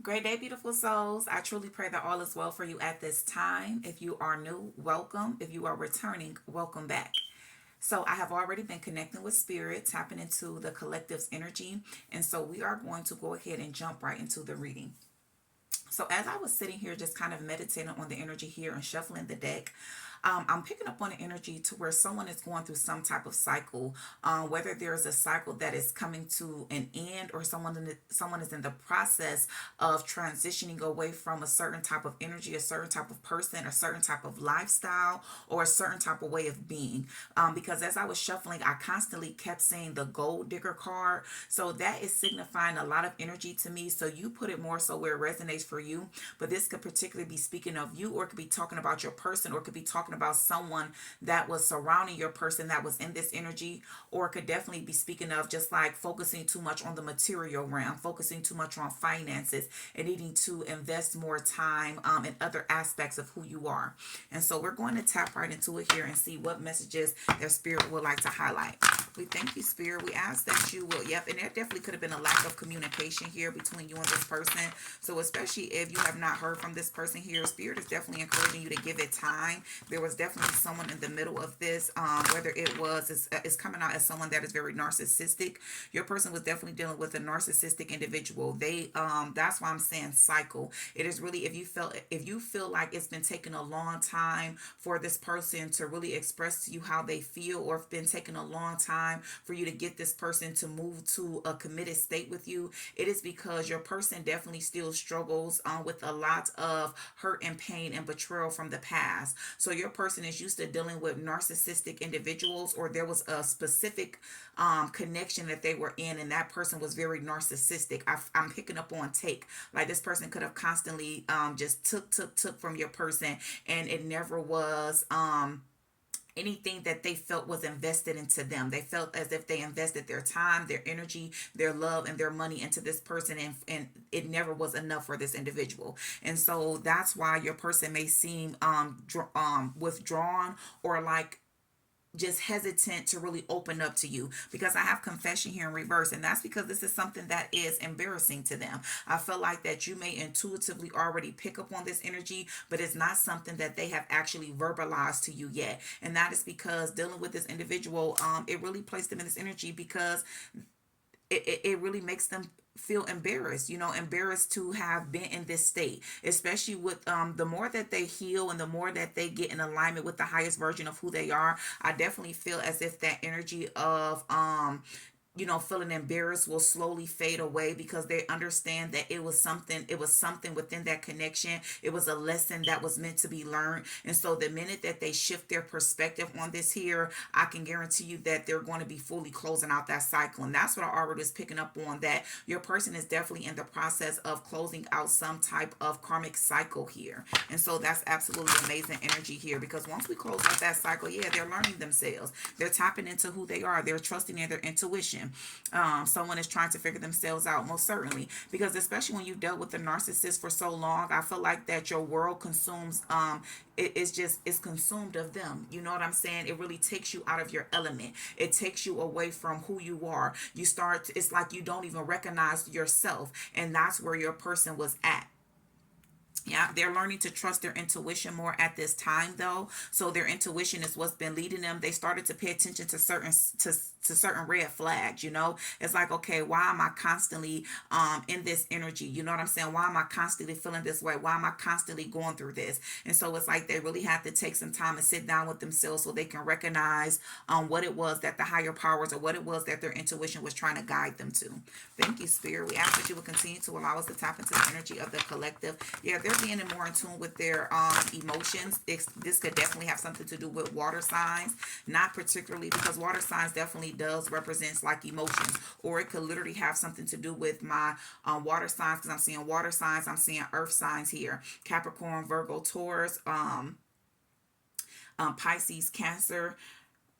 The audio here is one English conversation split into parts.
Great day, beautiful souls. I truly pray that all is well for you at this time. If you are new, welcome. If you are returning, welcome back. So, I have already been connecting with spirit, tapping into the collective's energy. And so, we are going to go ahead and jump right into the reading. So, as I was sitting here just kind of meditating on the energy here and shuffling the deck, I'm picking up on the energy to where someone is going through some type of cycle, whether there's a cycle that is coming to an end or someone is in the process of transitioning away from a certain type of energy, a certain type of person, a certain type of lifestyle, or a certain type of way of being. Because as I was shuffling, I constantly kept saying the gold digger card. So that is signifying a lot of energy to me. So you put it more so where it resonates for you. But this could particularly be speaking of you, or it could be talking about your person, or it could be talking about someone that was surrounding your person that was in this energy, or it could definitely be speaking of just like focusing too much on the material realm, focusing too much on finances, and needing to invest more time in other aspects of who you are. And so we're going to tap right into it here and see what messages their spirit would like to highlight. We thank you, spirit. We ask that you will, yep, and there definitely could have been a lack of communication here between you and this person. So especially if you have not heard from this person here, spirit is definitely encouraging you to give it time. There was definitely someone in the middle of this, whether it was, it's coming out as someone that is very narcissistic. Your person was definitely dealing with a narcissistic individual. That's why I'm saying cycle. It is really, if you feel like it's been taking a long time for this person to really express to you how they feel, or if it's been taking a long time for you to get this person to move to a committed state with you, it is because your person definitely still struggles with a lot of hurt and pain and betrayal from the past. So your person is used to dealing with narcissistic individuals, or there was a specific connection that they were in, and that person was very narcissistic. I'm picking up on take. Like this person could have constantly just took from your person, and it never was anything that they felt was invested into them. They felt as if they invested their time, their energy, their love, and their money into this person, and it never was enough for this individual. And so that's why your person may seem withdrawn, or like just hesitant to really open up to you, because I have confession here in reverse, and that's because this is something that is embarrassing to them. I feel like that you may intuitively already pick up on this energy, but it's not something that they have actually verbalized to you yet. And that is because dealing with this individual, it really placed them in this energy because it really makes them feel embarrassed, embarrassed to have been in this state, especially with the more that they heal and the more that they get in alignment with the highest version of who they are. I definitely feel as if that energy of feeling embarrassed will slowly fade away, because they understand that it was something within that connection. It was a lesson that was meant to be learned. And so the minute that they shift their perspective on this here, I can guarantee you that they're going to be fully closing out that cycle. And that's what I already was picking up on, that your person is definitely in the process of closing out some type of karmic cycle here. And so that's absolutely amazing energy here, because once we close out that cycle, yeah, they're learning themselves. They're tapping into who they are. They're trusting in their intuition. Someone is trying to figure themselves out, most certainly, because especially when you've dealt with the narcissist for so long, I feel like that your world consumes it's consumed of them. You know what I'm saying? It really takes you out of your element. It takes you away from who you are. It's like you don't even recognize yourself, and that's where your person was at. Yeah, they're learning to trust their intuition more at this time, though. So their intuition is what's been leading them. They started to pay attention to certain red flags. It's like, okay, why am I constantly in this energy? You know what I'm saying? Why am I constantly feeling this way? Why am I constantly going through this? And so it's like they really have to take some time and sit down with themselves so they can recognize what it was that the higher powers, or what it was that their intuition was trying to guide them to. Thank you, Spirit. We ask that you will continue to allow us to tap into the energy of the collective. Yeah, they're being more in tune with their emotions. This could definitely have something to do with water signs, not particularly, because water signs definitely does represents like emotions, or it could literally have something to do with my water signs, because I'm seeing water signs, I'm seeing earth signs here: Capricorn, Virgo, Taurus, Pisces, Cancer,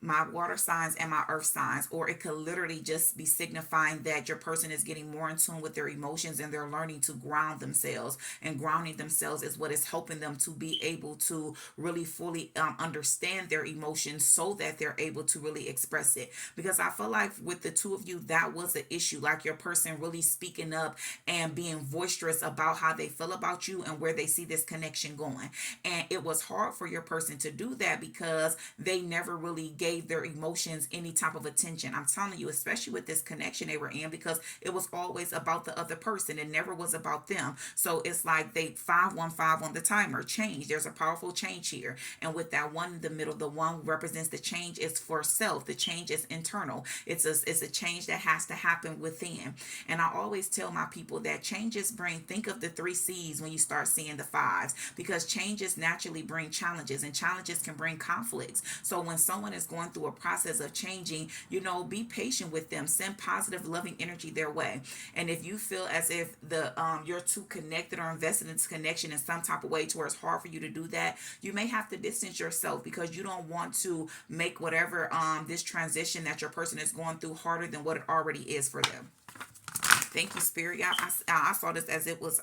my water signs and my earth signs, or it could literally just be signifying that your person is getting more in tune with their emotions and they're learning to ground themselves. And grounding themselves is what is helping them to be able to really fully understand their emotions so that they're able to really express it. Because I feel like with the two of you, that was the issue. Like your person really speaking up and being boisterous about how they feel about you and where they see this connection going. And it was hard for your person to do that because they never really gave their emotions any type of attention. I'm telling you, especially with this connection they were in, because it was always about the other person. It never was about them. So it's like they 515 on the timer. Change. There's a powerful change here. And with that one in the middle, the one represents the change is for self. The change is internal. It's a change that has to happen within. And I always tell my people that changes bring, think of the three C's when you start seeing the fives, because changes naturally bring challenges, and challenges can bring conflicts. So when someone is going through a process of changing, be patient with them. Send positive, loving energy their way. And if you feel as if the you're too connected or invested in this connection in some type of way to where it's hard for you to do that, you may have to distance yourself because you don't want to make whatever this transition that your person is going through harder than what it already is for them. Thank you, Spirit. Yeah, I saw this as it was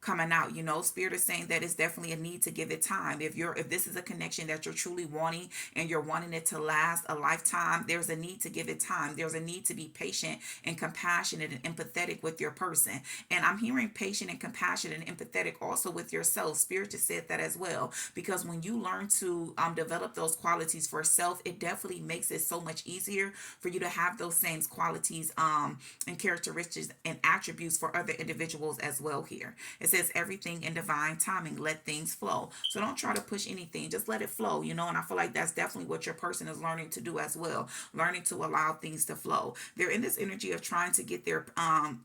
coming out. Spirit is saying that it's definitely a need to give it time. If this is a connection that you're truly wanting and you're wanting it to last a lifetime, there's a need to give it time. There's a need to be patient and compassionate and empathetic with your person. And I'm hearing patient and compassionate and empathetic also with yourself. Spirit just said that as well, because when you learn to develop those qualities for self, it definitely makes it so much easier for you to have those same qualities and characteristics and attributes for other individuals as well. Here it says everything in divine timing. Let things flow. So don't try to push anything. Just let it flow. And I feel like that's definitely what your person is learning to do as well. Learning to allow things to flow. They're in this energy of trying to get their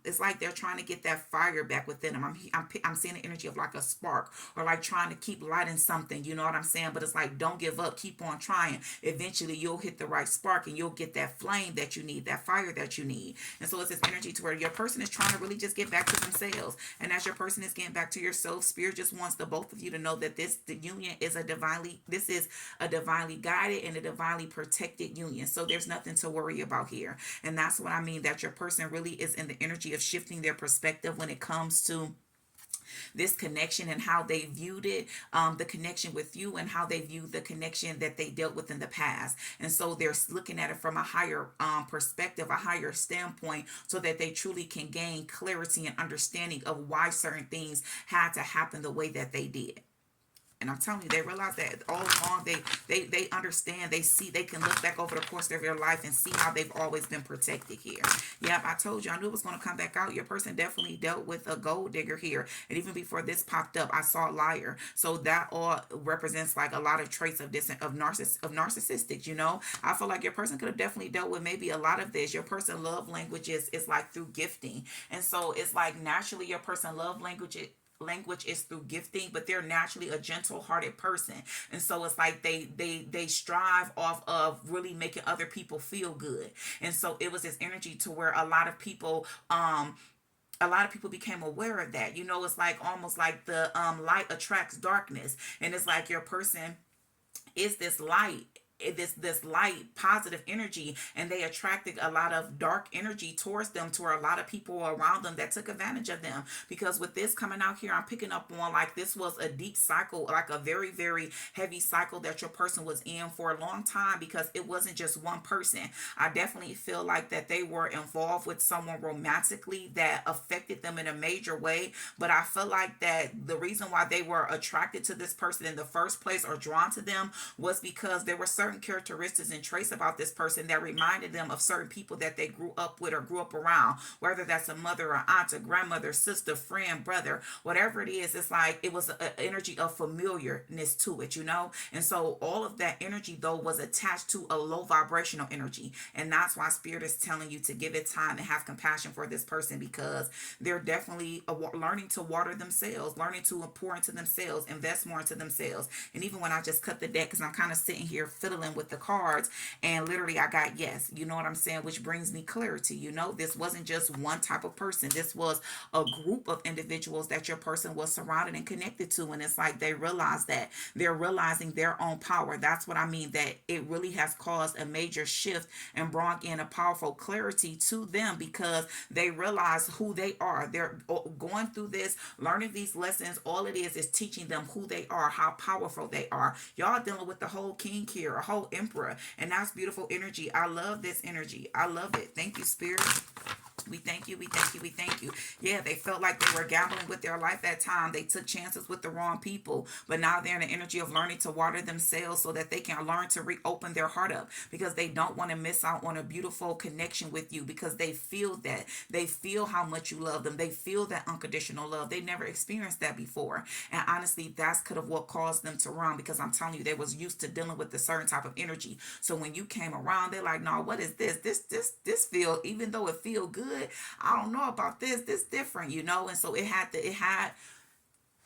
it's like they're trying to get that fire back within them. I'm seeing the energy of like a spark, or like trying to keep lighting something. You know what I'm saying? But it's like, don't give up. Keep on trying. Eventually you'll hit the right spark and you'll get that flame that you need, that fire that you need. And so it's this energy to where your person is trying to really just get back to themselves. And as your person is getting back to yourself, Spirit just wants the both of you to know that the union is a divinely guided and a divinely protected union. So there's nothing to worry about here. And that's what I mean, that your person really is in the energy of shifting their perspective when it comes to this connection and how they viewed it, the connection with you, and how they viewed the connection that they dealt with in the past. And so they're looking at it from a higher perspective, a higher standpoint, so that they truly can gain clarity and understanding of why certain things had to happen the way that they did. And I'm telling you, they realize that all along. They understand. They see. They can look back over the course of their life and see how they've always been protected here. Yep, I told you. I knew it was going to come back out. Your person definitely dealt with a gold digger here. And even before this popped up, I saw a liar. So that all represents like a lot of traits of narcissistic. I feel like your person could have definitely dealt with maybe a lot of this. Your person love languages is like through gifting. And so it's like naturally your person love language is through gifting, but they're naturally a gentle-hearted person. And so it's like they strive off of really making other people feel good. And so it was this energy to where a lot of people became aware of that. It's like almost like the light attracts darkness. And it's like your person is this light, this light positive energy, and they attracted a lot of dark energy towards them, to where a lot of people around them that took advantage of them. Because with this coming out here, I'm picking up on like this was a deep cycle, like a very very heavy cycle that your person was in for a long time, because it wasn't just one person. I definitely feel like that they were involved with someone romantically that affected them in a major way. But I feel like that the reason why they were attracted to this person in the first place, or drawn to them, was because there were certain characteristics and traits about this person that reminded them of certain people that they grew up with or grew up around, whether that's a mother or aunt, a grandmother, sister, friend, brother, whatever it is. It's like it was an energy of familiarness to it. And so all of that energy though was attached to a low vibrational energy. And that's why Spirit is telling you to give it time and have compassion for this person, because they're definitely learning to water themselves, learning to pour into themselves, invest more into themselves. And even when I just cut the deck, because I'm kind of sitting here fiddling dealing with the cards, and literally I got yes. You know what I'm saying? Which brings me clarity. This wasn't just one type of person. This was a group of individuals that your person was surrounded and connected to. And it's like they realize that they're realizing their own power. That's what I mean, that it really has caused a major shift and brought in a powerful clarity to them because they realize who they are. They're going through this, learning these lessons. All it is teaching them who they are, how powerful they are. Y'all dealing with the whole king here, a whole emperor, and that's beautiful energy. I love this energy. I love it. Thank you, Spirit. We thank you, we thank you, we thank you. Yeah, they felt like they were gambling with their life at time. They took chances with the wrong people, but now they're in the energy of learning to water themselves so that they can learn to reopen their heart up because they don't want to miss out on a beautiful connection with you because they feel that. They feel how much you love them. They feel that unconditional love. They never experienced that before. And honestly, that's could have what caused them to run because I'm telling you, they was used to dealing with a certain type of energy. So when you came around, they're like, no, what is this? This feel, even though it feel good, I don't know about this different, and so it had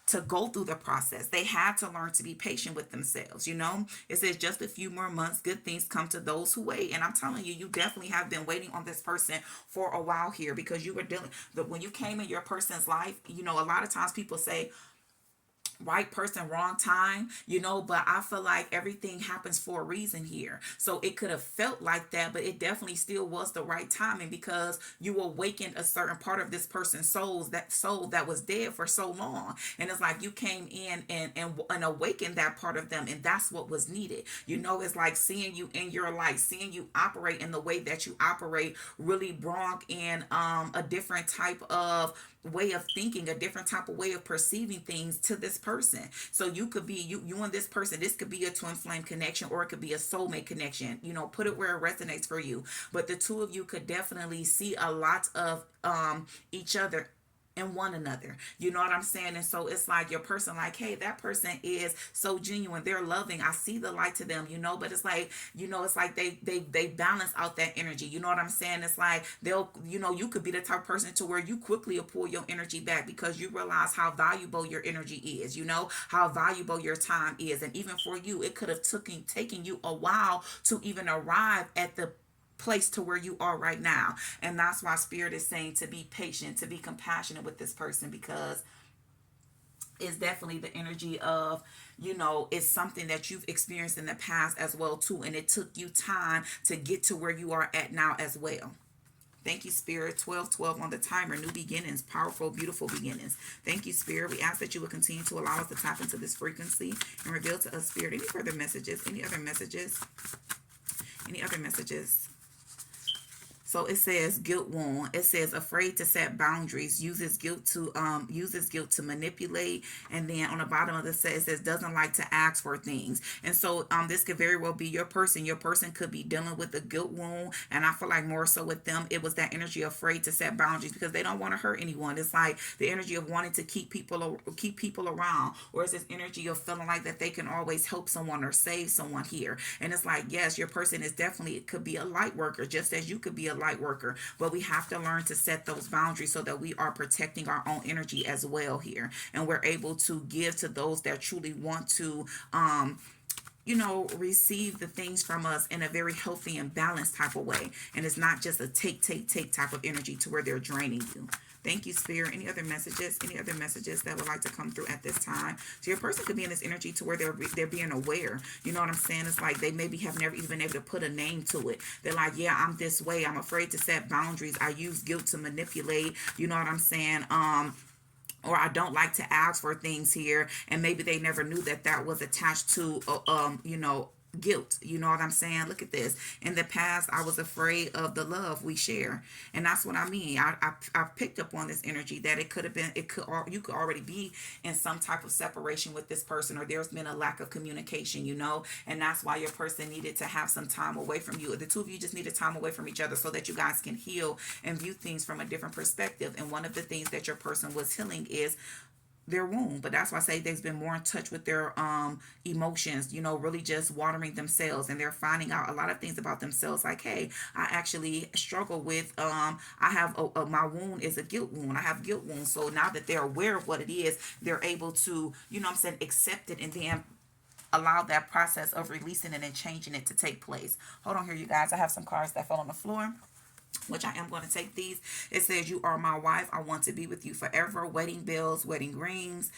to go through the process. They had to learn to be patient with themselves. It says just a few more months, good things come to those who wait. And I'm telling you, you definitely have been waiting on this person for a while here because you were dealing, when you came in your person's life, a lot of times people say right person, wrong time, but I feel like everything happens for a reason here. So it could have felt like that, but it definitely still was the right timing because you awakened a certain part of this person's soul that was dead for so long. And it's like you came in and awakened that part of them. And that's what was needed. It's like seeing you in your light, seeing you operate in the way that you operate really brought in a different type of way of thinking, a different type of way of perceiving things to this person. So you could be you and this person, this could be a twin flame connection or it could be a soulmate connection. Put it where it resonates for you. But the two of you could definitely see a lot of each other and one another. You know what I'm saying? And so it's like your person, like, hey, that person is so genuine. They're loving. I see the light to them, but it's like, it's like they balance out that energy. You know what I'm saying? It's like they'll, you could be the type of person to where you quickly pull your energy back because you realize how valuable your energy is, how valuable your time is. And even for you, it could have taken you a while to even arrive at the place to where you are right now. And that's why Spirit is saying to be patient, to be compassionate with this person because it's definitely the energy of, it's something that you've experienced in the past as well too. And it took you time to get to where you are at now as well. Thank you, Spirit. 12:12 on the timer. New beginnings. Powerful, beautiful beginnings. Thank you, Spirit. We ask that you will continue to allow us to tap into this frequency and reveal to us, Spirit, any further messages, any other messages. So it says guilt wound. It says afraid to set boundaries, uses guilt to manipulate, and then on the bottom of the set it says doesn't like to ask for things. And so this could very well be your person. Your person could be dealing with a guilt wound, and I feel like more so with them it was that energy of afraid to set boundaries because they don't want to hurt anyone. It's like the energy of wanting to keep people around, or it's this energy of feeling like that they can always help someone or save someone here. And it's like, yes, your person is definitely, it could be a light worker just as you could be a light worker, but we have to learn to set those boundaries so that we are protecting our own energy as well here, and we're able to give to those that truly want to receive the things from us in a very healthy and balanced type of way, and it's not just a take type of energy to where they're draining you. Thank you, Spirit. Any other messages? Any other messages that would like to come through at this time? So your person could be in this energy to where they're being aware. You know what I'm saying? It's like they maybe have never even been able to put a name to it. They're like, yeah, I'm this way. I'm afraid to set boundaries. I use guilt to manipulate. You know what I'm saying? Or I don't like to ask for things here, and maybe they never knew that was attached to guilt. You know what I'm saying? Look at this. In the past, I was afraid of the love we share, and that's what I mean. I've picked up on this energy that you could already be in some type of separation with this person, or there's been a lack of communication, and that's why your person needed to have some time away from you. The two of you just needed time away from each other so that you guys can heal and view things from a different perspective. And one of the things that your person was healing is their wound. But that's why I say they've been more in touch with their emotions, really just watering themselves, and they're finding out a lot of things about themselves, like, hey, I actually struggle with I have my wound is a guilt wound. I have guilt wounds. So now that they're aware of what it is, they're able to, accept it and then allow that process of releasing it and changing it to take place. Hold on here, you guys. I have some cards that fell on the floor, which I am going to take these. It says, you are my wife. I want to be with you forever. Wedding bells, wedding rings.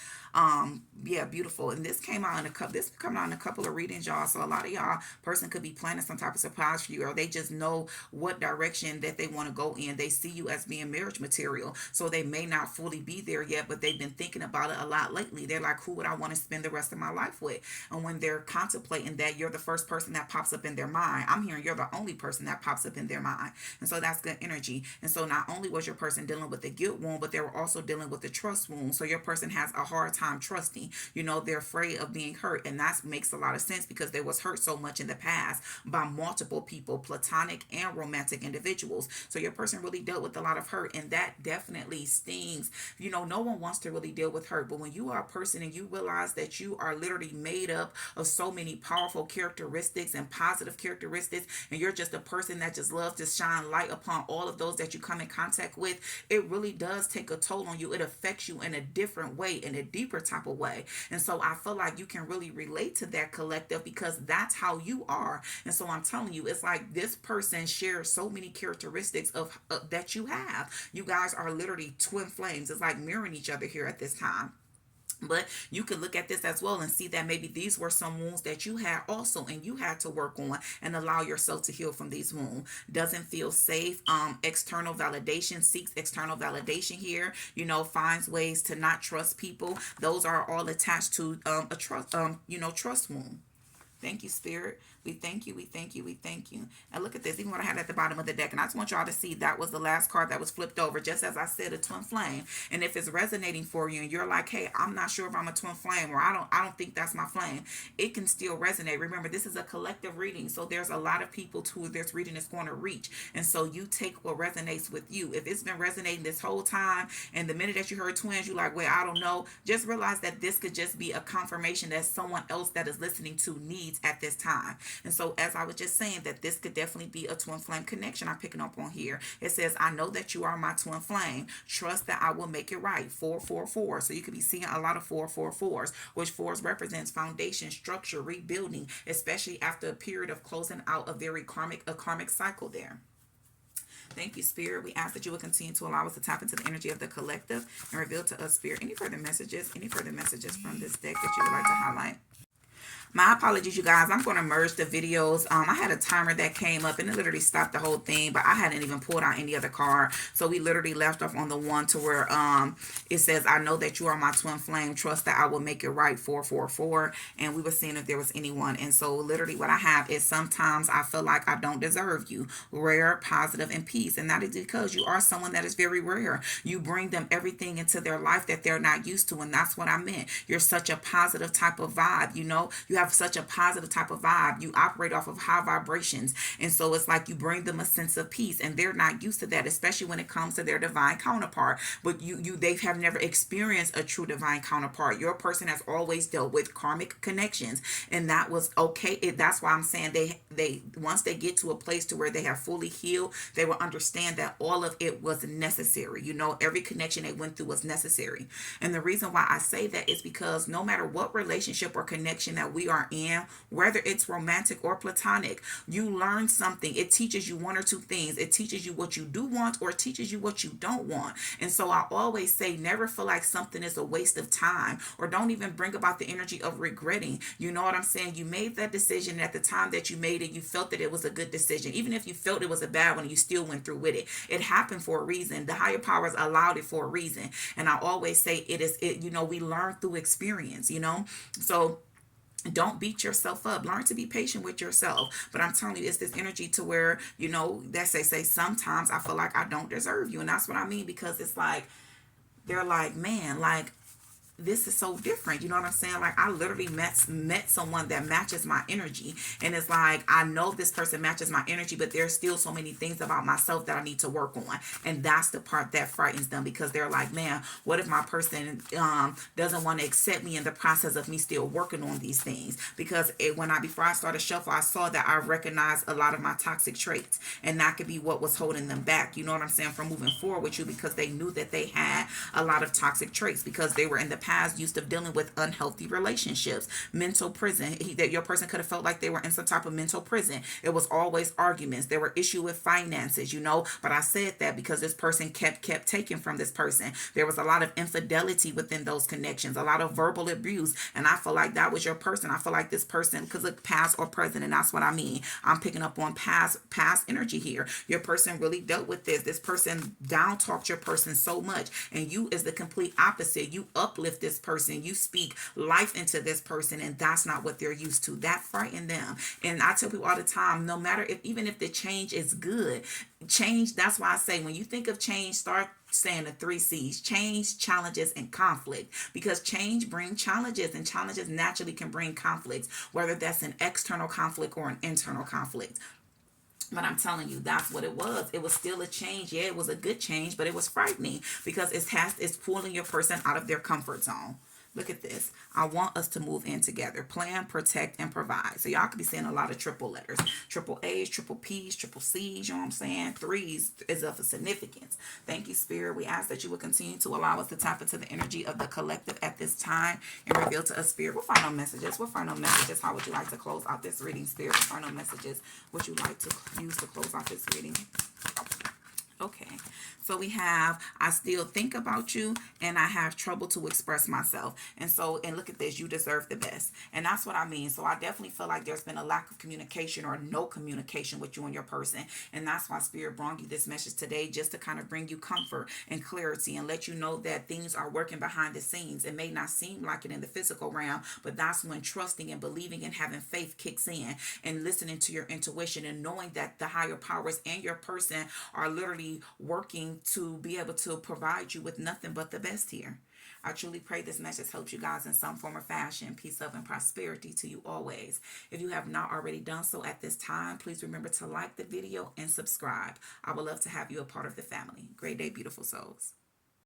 Yeah, beautiful. And this came out in a couple. This come out in a couple of readings, y'all. So a lot of y'all person could be planning some type of surprise for you, or they just know what direction that they want to go in. They see you as being marriage material, so they may not fully be there yet, but they've been thinking about it a lot lately. They're like, who would I want to spend the rest of my life with? And when they're contemplating that, you're the first person that pops up in their mind. I'm hearing you're the only person that pops up in their mind, and so that's good energy. And so not only was your person dealing with the guilt wound, but they were also dealing with the trust wound. So your person has a hard time trusting. They're afraid of being hurt, and that makes a lot of sense because they was hurt so much in the past by multiple people, platonic and romantic individuals. So your person really dealt with a lot of hurt, and that definitely stings. No one wants to really deal with hurt, but when you are a person and you realize that you are literally made up of so many powerful characteristics and positive characteristics, and you're just a person that just loves to shine light upon all of those that you come in contact with, it really does take a toll on you. It affects you in a different way, in a deeper type of way. And so I feel like you can really relate to that collective because that's how you are. And so I'm telling you, it's like this person shares so many characteristics of that you have. You guys are literally twin flames. It's like mirroring each other here at this time. But you could look at this as well and see that maybe these were some wounds that you had also, and you had to work on and allow yourself to heal from these wounds. Doesn't feel safe. External validation, seeks external validation here. Finds ways to not trust people. Those are all attached to a trust. Trust wound. Thank you, Spirit. We thank you. We thank you. We thank you. And look at this. Even what I had at the bottom of the deck. And I just want y'all to see that was the last card that was flipped over. Just as I said, a twin flame. And if it's resonating for you and you're like, hey, I'm not sure if I'm a twin flame, or I don't think that's my flame, it can still resonate. Remember, this is a collective reading. So there's a lot of people who this reading is going to reach. And so you take what resonates with you. If it's been resonating this whole time, and the minute that you heard twins, you're like, wait, I don't know. Just realize that this could just be a confirmation that someone else that is listening to needs at this time. And so as I was just saying, that this could definitely be a twin flame connection I'm picking up on here. It says, I know that you are my twin flame. Trust that I will make it right. 444. So you could be seeing a lot of 444s, which fours represents foundation, structure, rebuilding, especially after a period of closing out a very karmic cycle there. Thank you, Spirit. We ask that you will continue to allow us to tap into the energy of the collective and reveal to us, Spirit, any further messages from this deck that you would like to highlight. My apologies, you guys. I'm going to merge the videos. I had a timer that came up and it literally stopped the whole thing, but I hadn't even pulled out any other card. So we literally left off on the one to where it says, I know that you are my twin flame. Trust that I will make it right. 444. And we were seeing if there was anyone. And so literally what I have is, sometimes I feel like I don't deserve you. Rare, positive, and peace. And that is because you are someone that is very rare. You bring them everything into their life that they're not used to. And that's what I meant. You're such a positive type of vibe. You have such a positive type of vibe. You operate off of high vibrations. And so it's like you bring them a sense of peace, and they're not used to that, especially when it comes to their divine counterpart. But they have never experienced a true divine counterpart. Your person has always dealt with karmic connections, and that was okay. That's why I'm saying they once they get to a place to where they have fully healed, they will understand that all of it was necessary. Every connection they went through was necessary. And the reason why I say that is because no matter what relationship or connection that we are in, whether it's romantic or platonic, you learn something. It teaches you one or two things. It teaches you what you do want, or it teaches you what you don't want. And so I always say, never feel like something is a waste of time, or don't even bring about the energy of regretting. You know what I'm saying? You made that decision at the time that you made it. You felt that it was a good decision. Even if you felt it was a bad one, you still went through with it. It happened for a reason. The higher powers allowed it for a reason. And I always say we learn through experience, So don't beat yourself up. Learn to be patient with yourself. But I'm telling you, it's this energy to where, that say sometimes I feel like I don't deserve you. And that's what I mean, because it's like, they're like, man, like, this is so different. You know what I'm saying? Like, I literally met someone that matches my energy. And it's like, I know this person matches my energy, but there's still so many things about myself that I need to work on. And that's the part that frightens them, because they're like, man, what if my person doesn't want to accept me in the process of me still working on these things? Because before I started shuffle, I saw that I recognized a lot of my toxic traits, and that could be what was holding them back. You know what I'm saying? From moving forward with you, because they knew that they had a lot of toxic traits, because they were in the past used to dealing with unhealthy relationships, mental prison. That your person could have felt like they were in some type of mental prison. It was always arguments. There were issue with finances, but I said that because this person kept taking from this person. There was a lot of infidelity within those connections, a lot of verbal abuse, and I feel like that was your person. I feel like this person could look past or present, and that's what I mean. I'm picking up on past energy here. Your person really dealt with this person down talked your person so much, and you is the complete opposite. You uplift this person, you speak life into this person, and that's not what they're used to. That frightened them. And I tell people all the time, no matter if even if the change is good, change, that's why I say when you think of change, start saying the 3 C's: change, challenges, and conflict. Because change brings challenges, and challenges naturally can bring conflicts, whether that's an external conflict or an internal conflict. But I'm telling you, that's what it was. It was still a change. Yeah, it was a good change, but it was frightening because it's pulling your person out of their comfort zone. Look at this. I want us to move in together. Plan, protect, and provide. So y'all could be seeing a lot of triple letters. Triple A's, triple P's, triple C's. You know what I'm saying? Threes is of a significance. Thank you, Spirit. We ask that you will continue to allow us to tap into the energy of the collective at this time and reveal to us, Spirit. What final messages? What final messages? How would you like to close out this reading, Spirit? What final messages would you like to use to close out this reading? Okay, so we have, I still think about you and I have trouble to express myself. And look at this, you deserve the best. And that's what I mean. So I definitely feel like there's been a lack of communication or no communication with you and your person. And that's why Spirit brought you this message today, just to kind of bring you comfort and clarity and let you know that things are working behind the scenes. It may not seem like it in the physical realm, but that's when trusting and believing and having faith kicks in, and listening to your intuition and knowing that the higher powers and your person are literally working to be able to provide you with nothing but the best here. I truly pray this message helps you guys in some form or fashion. Peace, love, and prosperity to you always. If you have not already done so at this time, please remember to like the video and subscribe. I would love to have you a part of the family. Great day, beautiful souls.